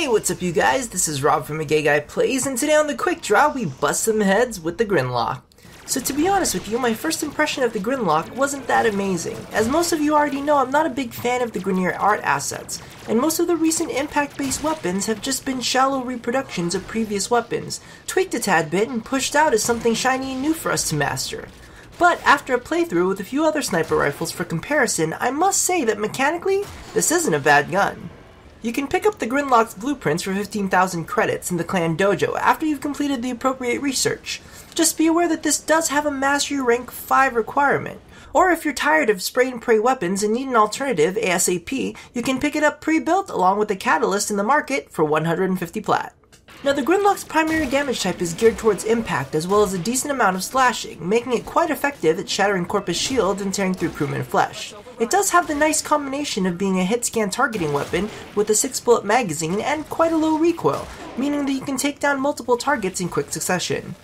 Hey, what's up you guys? This is Rob from McGayGuyPlays, and today on the Quick Draw we bust some heads with the Grinlok. So to be honest with you, my first impression of the Grinlok wasn't that amazing. As most of you already know, I'm not a big fan of the Grineer art assets, and most of the recent impact-based weapons have just been shallow reproductions of previous weapons, tweaked a tad bit and pushed out as something shiny and new for us to master. But after a playthrough with a few other sniper rifles for comparison, I must say that mechanically, this isn't a bad gun. You can pick up the Grinlok's blueprints for 15,000 credits in the clan dojo after you've completed the appropriate research. Just be aware that this does have a mastery rank 5 requirement. Or if you're tired of spray and pray weapons and need an alternative ASAP, you can pick it up pre-built along with the catalyst in the market for 150 plat. Now the Grinlok's primary damage type is geared towards impact as well as a decent amount of slashing, making it quite effective at shattering Corpus shields and tearing through crewman flesh. It does have the nice combination of being a hit scan targeting weapon with a 6-bullet magazine and quite a low recoil, meaning that you can take down multiple targets in quick succession.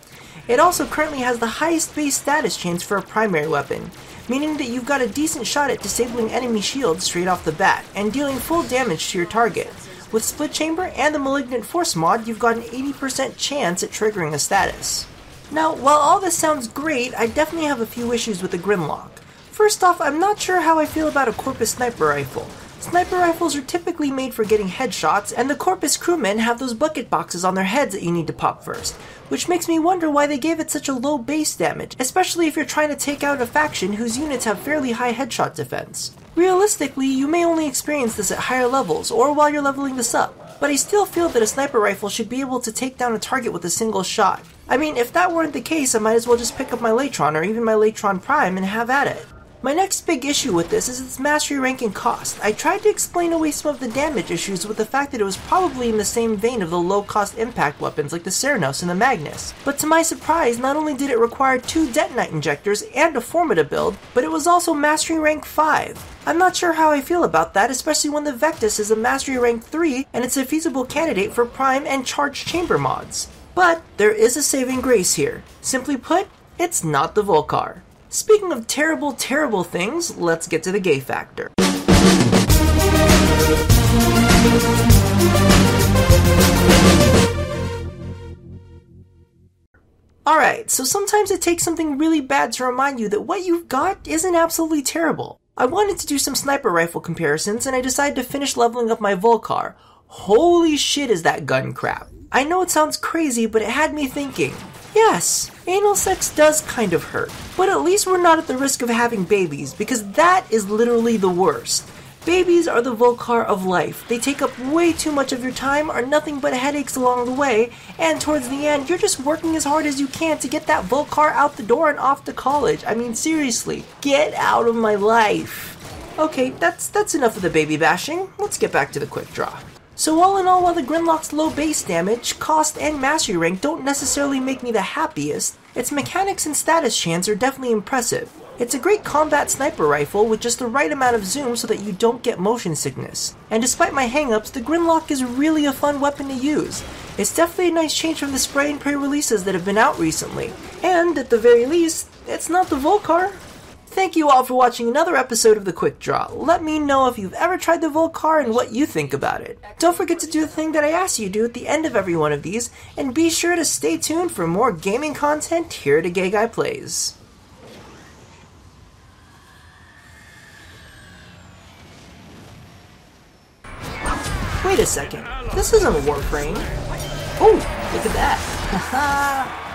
It also currently has the highest base status chance for a primary weapon, meaning that you've got a decent shot at disabling enemy shields straight off the bat and dealing full damage to your target. With Split Chamber and the Malignant Force mod, you've got an 80% chance at triggering a status. Now, while all this sounds great, I definitely have a few issues with the Grinlok. First off, I'm not sure how I feel about a Corpus sniper rifle. Sniper rifles are typically made for getting headshots, and the Corpus crewmen have those bucket boxes on their heads that you need to pop first, which makes me wonder why they gave it such a low base damage, especially if you're trying to take out a faction whose units have fairly high headshot defense. Realistically, you may only experience this at higher levels, or while you're leveling this up, but I still feel that a sniper rifle should be able to take down a target with a single shot. I mean, if that weren't the case, I might as well just pick up my Latron or even my Latron Prime and have at it. My next big issue with this is its mastery rank and cost. I tried to explain away some of the damage issues with the fact that it was probably in the same vein of the low-cost impact weapons like the Ceranos and the Magnus. But to my surprise, not only did it require 2 detonite injectors and a Formata build, but it was also mastery rank 5. I'm not sure how I feel about that, especially when the Vectis is a mastery rank 3 and it's a feasible candidate for prime and charged chamber mods. But there is a saving grace here. Simply put, it's not the Volkar. Speaking of terrible, terrible things, let's get to the gay factor. Alright, so sometimes it takes something really bad to remind you that what you've got isn't absolutely terrible. I wanted to do some sniper rifle comparisons and I decided to finish leveling up my Volkar. Holy shit is that gun crap. I know it sounds crazy, but it had me thinking. Yes, anal sex does kind of hurt, but at least we're not at the risk of having babies, because that is literally the worst. Babies are the Volkar of life. They take up way too much of your time, are nothing but headaches along the way, and towards the end, you're just working as hard as you can to get that Volkar out the door and off to college. I mean, seriously, get out of my life. Okay, that's enough of the baby bashing. Let's get back to the quick draw. So all in all, while the Grinlok's low base damage, cost, and mastery rank don't necessarily make me the happiest, its mechanics and status chance are definitely impressive. It's a great combat sniper rifle with just the right amount of zoom so that you don't get motion sickness. And despite my hangups, the Grinlok is really a fun weapon to use. It's definitely a nice change from the spray and pray releases that have been out recently. And at the very least, it's not the Volkar. Thank you all for watching another episode of The Quick Draw. Let me know if you've ever tried the Volkar and what you think about it. Don't forget to do the thing that I asked you to do at the end of every one of these, and be sure to stay tuned for more gaming content here at McGayGuyPlays. Wait a second, this isn't Warframe. Oh, look at that. Haha.